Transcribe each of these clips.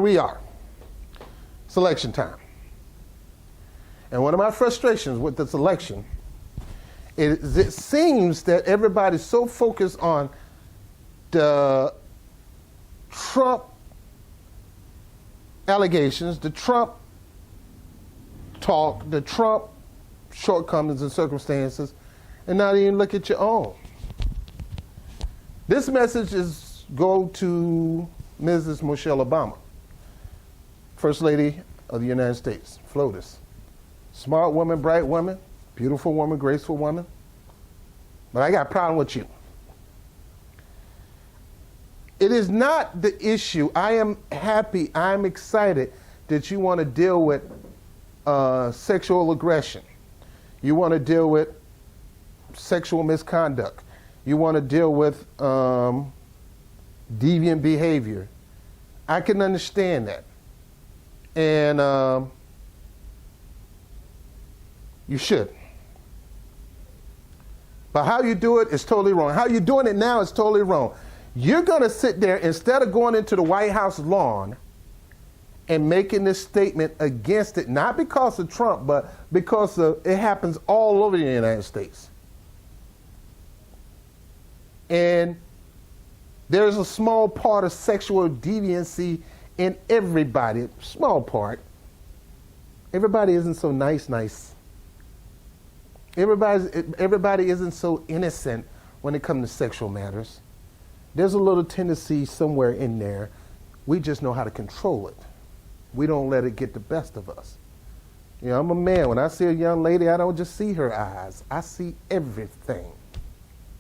we are. It's election time. And one of my frustrations with this election is it seems that everybody's so focused on the Trump allegations, the Trump talk, the Trump shortcomings and circumstances, and not even look at your own. This message is go to Mrs. Michelle Obama, First Lady of the United States, FLOTUS. Smart woman, bright woman, beautiful woman, graceful woman. But I got a problem with you. It is not the issue. I am happy, I'm excited that you want to deal with sexual aggression. You want to deal with sexual misconduct. You want to deal with deviant behavior. I can understand that. And you should. But how you do it is totally wrong. How you're doing it now is totally wrong. You're going to sit there, instead of going into the White House lawn and making this statement against it, not because of Trump, but because it happens all over the United States. And there's a small part of sexual deviancy in everybody, small part. Everybody isn't so nice. Everybody isn't so innocent when it comes to sexual matters. There's a little tendency somewhere in there. We just know how to control it. We don't let it get the best of us. You know, I'm a man. When I see a young lady, I don't just see her eyes. I see everything.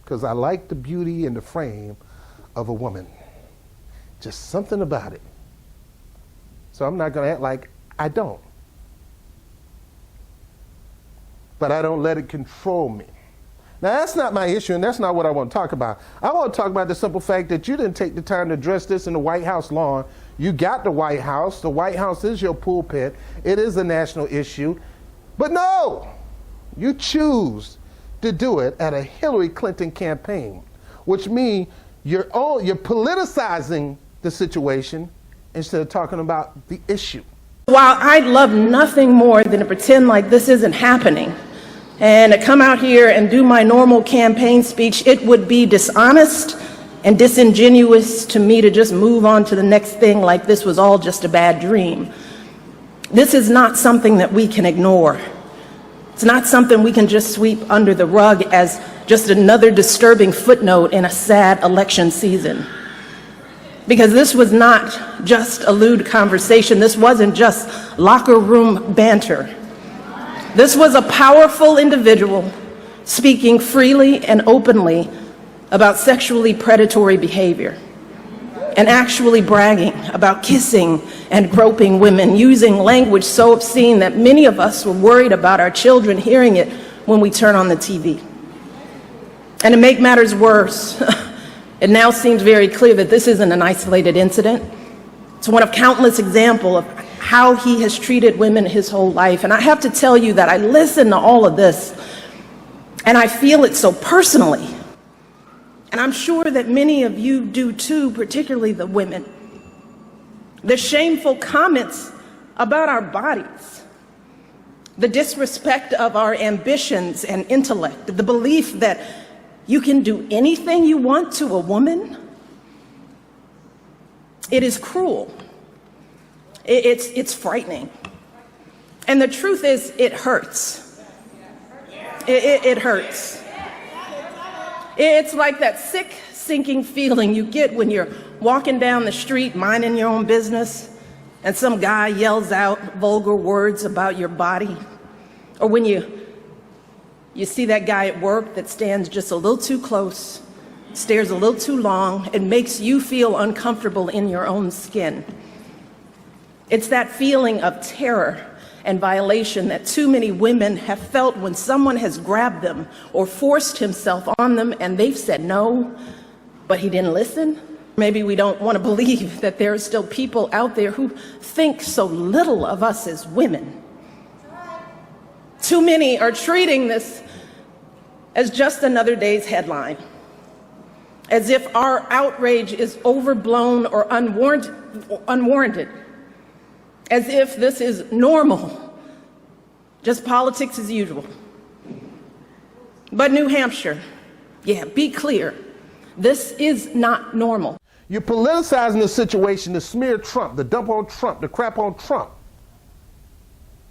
Because I like the beauty and the frame of a woman. Just something about it. So I'm not going to act like I don't. But I don't let it control me. Now, that's not my issue, and that's not what I want to talk about. I want to talk about the simple fact that you didn't take the time to address this in the White House lawn. You got the White House. The White House is your pulpit. It is a national issue. But no, you choose to do it at a Hillary Clinton campaign, which means you're politicizing the situation instead of talking about the issue. While I'd love nothing more than to pretend like this isn't happening and to come out here and do my normal campaign speech, it would be dishonest and disingenuous to me to just move on to the next thing like this was all just a bad dream. This is not something that we can ignore. It's not something we can just sweep under the rug as just another disturbing footnote in a sad election season. Because this was not just a lewd conversation. This wasn't just locker room banter. This was a powerful individual speaking freely and openly about sexually predatory behavior and actually bragging about kissing and groping women, using language so obscene that many of us were worried about our children hearing it when we turn on the TV. And to make matters worse, it now seems very clear that this isn't an isolated incident. It's one of countless examples of how he has treated women his whole life. And I have to tell you that I listen to all of this and I feel it so personally. And I'm sure that many of you do too, particularly the women. The shameful comments about our bodies, the disrespect of our ambitions and intellect, the belief that you can do anything you want to a woman. It is cruel. It's frightening. And the truth is, it hurts. It hurts. It's like that sick, sinking feeling you get when you're walking down the street, minding your own business, and some guy yells out vulgar words about your body. Or when you see that guy at work that stands just a little too close, stares a little too long, and makes you feel uncomfortable in your own skin. It's that feeling of terror and violation that too many women have felt when someone has grabbed them or forced himself on them and they've said no, but he didn't listen. Maybe we don't want to believe that there are still people out there who think so little of us as women. Too many are treating this as just another day's headline, as if our outrage is overblown or unwarranted, as if this is normal, just politics as usual. But New Hampshire, yeah, be clear, this is not normal. You're politicizing the situation to smear Trump, to dump on Trump, to crap on Trump.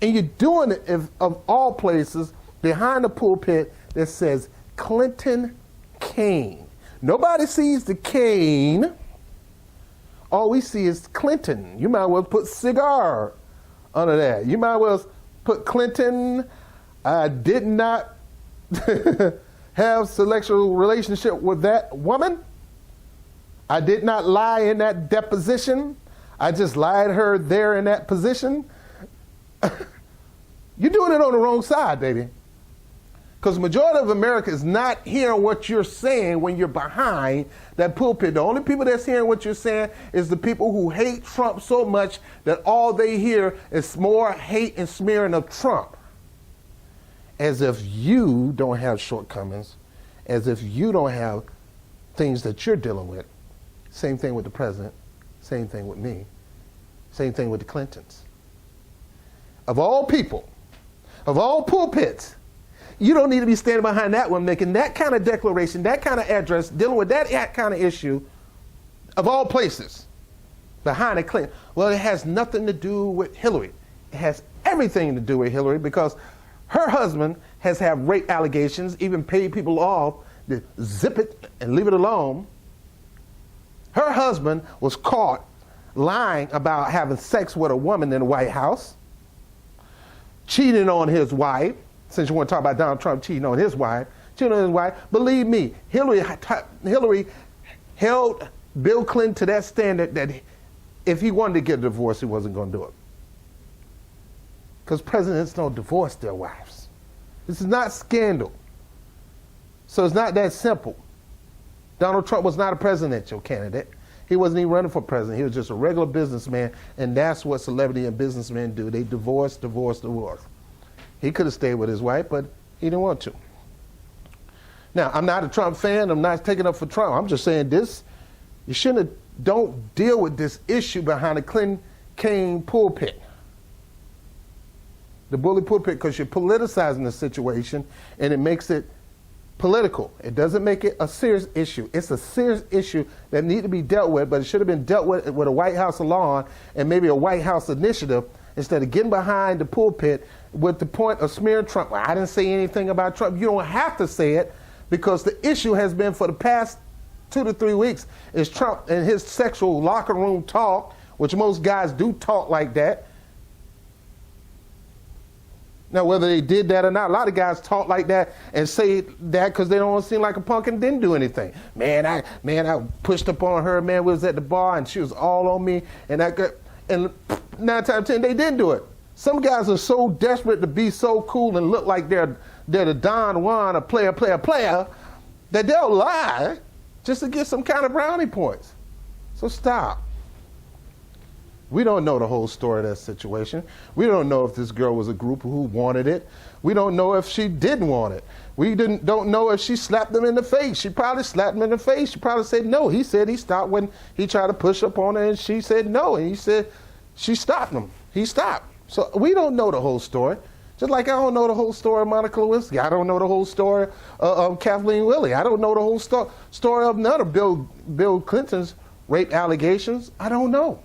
And you're doing it, of all places, behind the pulpit that says Clinton cane. Nobody sees the cane. All we see is Clinton. You might well put cigar under that. You might well put Clinton, did not have sexual relationship with that woman. I did not lie in that deposition. I just lied her there in that position. You're doing it on the wrong side, baby. Because the majority of America is not hearing what you're saying when you're behind that pulpit. The only people that's hearing what you're saying is the people who hate Trump so much that all they hear is more hate and smearing of Trump. As if you don't have shortcomings, as if you don't have things that you're dealing with. Same thing with the president, same thing with me, same thing with the Clintons. Of all people, of all pulpits, you don't need to be standing behind that one making that kind of declaration, that kind of address, dealing with that kind of issue, of all places, behind a Clinton. Well, it has nothing to do with Hillary. It has everything to do with Hillary because her husband has had rape allegations, even paid people off to zip it and leave it alone. Her husband was caught lying about having sex with a woman in the White House, cheating on his wife. Since you want to talk about Donald Trump cheating on his wife, believe me, Hillary held Bill Clinton to that standard that if he wanted to get a divorce, he wasn't going to do it. Because presidents don't divorce their wives. This is not scandal. So it's not that simple. Donald Trump was not a presidential candidate. He wasn't even running for president. He was just a regular businessman, and that's what celebrity and businessmen do. They divorce. He could have stayed with his wife, but he didn't want to. Now, I'm not a Trump fan. I'm not taking up for Trump. I'm just saying this. You don't deal with this issue behind the Clinton cane pulpit. The bully pulpit, because you're politicizing the situation, and it makes it political. It doesn't make it a serious issue. It's a serious issue that needs to be dealt with, but it should have been dealt with a White House law and maybe a White House initiative instead of getting behind the pulpit with the point of smearing Trump. Well, I didn't say anything about Trump. You don't have to say it because the issue has been for the past 2 to 3 weeks is Trump and his sexual locker room talk, which most guys do talk like that. Now, whether they did that or not, a lot of guys talk like that and say that because they don't want to seem like a punk and didn't do anything. Man, I pushed up on her. Man, we was at the bar and she was all on me. And 9 times out of 10, they didn't do it. Some guys are so desperate to be so cool and look like they're the Don Juan, a player, that they'll lie just to get some kind of brownie points. So stop. We don't know the whole story of that situation. We don't know if this girl was a group who wanted it. We don't know if she didn't want it. We don't know if she slapped them in the face. She probably slapped him in the face. She probably said no. He said he stopped when he tried to push up on her, and she said no. And he said she stopped him. He stopped. So we don't know the whole story. Just like I don't know the whole story of Monica Lewinsky. I don't know the whole story of Kathleen Willey. I don't know the whole story of none of Bill Clinton's rape allegations. I don't know.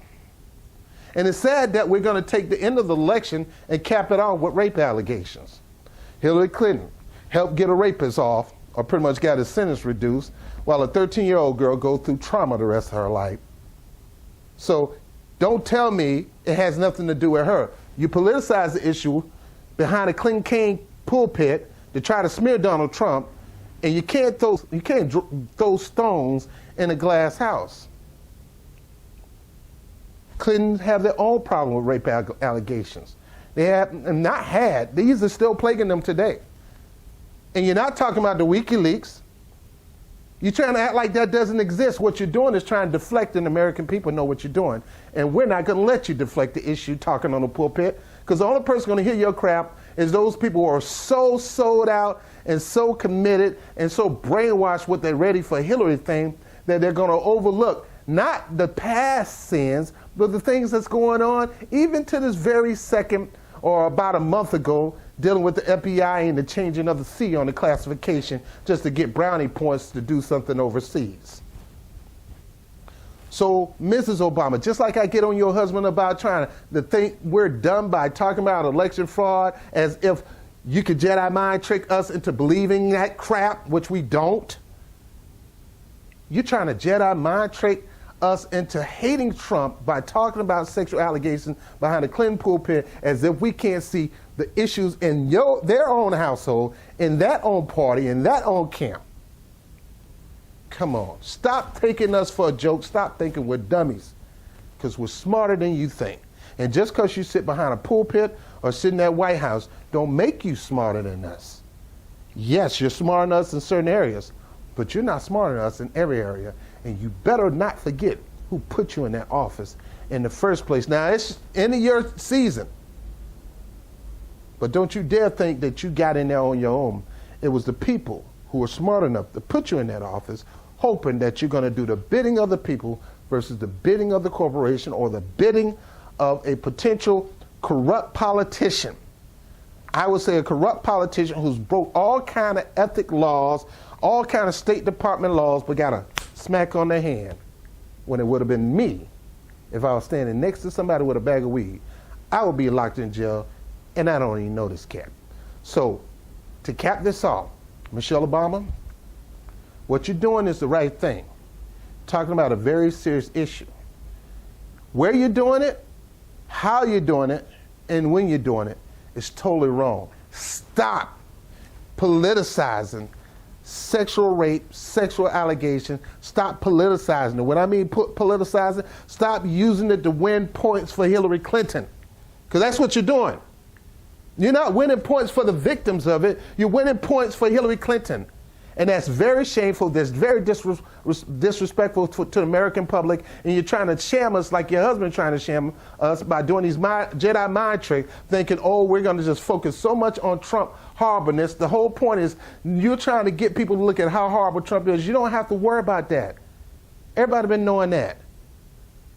And it's sad that we're going to take the end of the election and cap it off with rape allegations. Hillary Clinton helped get a rapist off, or pretty much got his sentence reduced, while a 13-year-old girl goes through trauma the rest of her life. So don't tell me it has nothing to do with her. You politicize the issue behind a Clinton cane pulpit to try to smear Donald Trump, and you can't throw stones in a glass house. Clintons have their own problem with rape allegations. They have not had. These are still plaguing them today. And you're not talking about the WikiLeaks. You're trying to act like that doesn't exist. What you're doing is trying to deflect, and American people know what you're doing. And we're not going to let you deflect the issue talking on the pulpit, because the only person going to hear your crap is those people who are so sold out and so committed and so brainwashed with their ready for Hillary thing that they're going to overlook not the past sins, But the things that's going on, even to this very second or about a month ago, dealing with the FBI and the changing of the C on the classification just to get brownie points to do something overseas. So, Mrs. Obama, just like I get on your husband about trying to think we're done by talking about election fraud as if you could Jedi mind trick us into believing that crap, which we don't. You're trying to Jedi mind trick us into hating Trump by talking about sexual allegations behind the Clinton pulpit as if we can't see the issues in their own household, in that own party, in that own camp. Come on, stop taking us for a joke. Stop thinking we're dummies, because we're smarter than you think. And just because you sit behind a pulpit or sit in that White House don't make you smarter than us. Yes, you're smarter than us in certain areas, but you're not smarter than us in every area. And you better not forget who put you in that office in the first place. Now, it's end of your season, but don't you dare think that you got in there on your own. It was the people who were smart enough to put you in that office, hoping that you're going to do the bidding of the people versus the bidding of the corporation or the bidding of a potential corrupt politician. I would say a corrupt politician who's broke all kind of ethic laws, all kind of State Department laws, but got a smack on their hand, when it would have been me if I was standing next to somebody with a bag of weed. I would be locked in jail, and I don't even know this cat. So, to cap this off, Michelle Obama, what you're doing is the right thing. Talking about a very serious issue. Where you're doing it, how you're doing it, and when you're doing it is totally wrong. Stop politicizing sexual rape, sexual allegations. Stop politicizing it. When I mean politicizing, stop using it to win points for Hillary Clinton, because that's what you're doing. You're not winning points for the victims of it. You're winning points for Hillary Clinton. And that's very shameful. That's very disrespectful to the American public. And you're trying to sham us like your husband trying to sham us by doing these Jedi mind tricks, thinking, oh, we're going to just focus so much on Trump horribleness. The whole point is you're trying to get people to look at how horrible Trump is. You don't have to worry about that. Everybody been knowing that.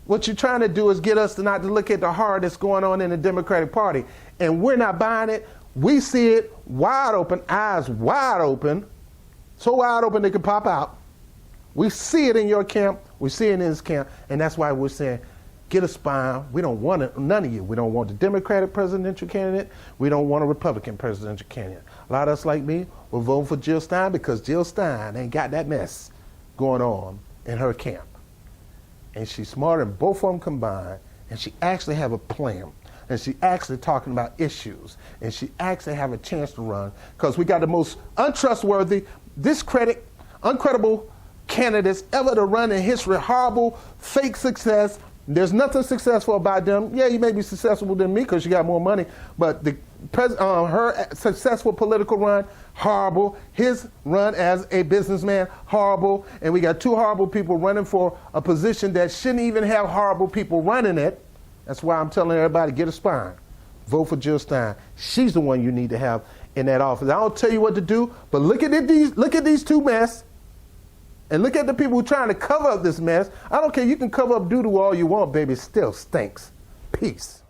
What you're trying to do is get us to not to look at the horror that's going on in the Democratic Party. And we're not buying it. We see it wide open, eyes wide open, so wide open they can pop out. We see it in your camp. We see it in his camp. And that's why we're saying, get a spine. We don't want it, none of you. We don't want the Democratic presidential candidate. We don't want a Republican presidential candidate. A lot of us like me will vote for Jill Stein because Jill Stein ain't got that mess going on in her camp. And she's smarter than both of them combined, and she actually have a plan, and she actually talking about issues, and she actually have a chance to run, because we got the most untrustworthy, uncredible candidates ever to run in history. Horrible, fake success. There's nothing successful about them. Yeah, you may be successful than me because you got more money, but her successful political run, horrible. His run as a businessman, horrible. And we got two horrible people running for a position that shouldn't even have horrible people running it. That's why I'm telling everybody, get a spine. Vote for Jill Stein. She's the one you need to have in that office. I don't tell you what to do, but look at these two mess. And look at the people who are trying to cover up this mess. I don't care. You can cover up doo-doo all you want, baby. It still stinks. Peace.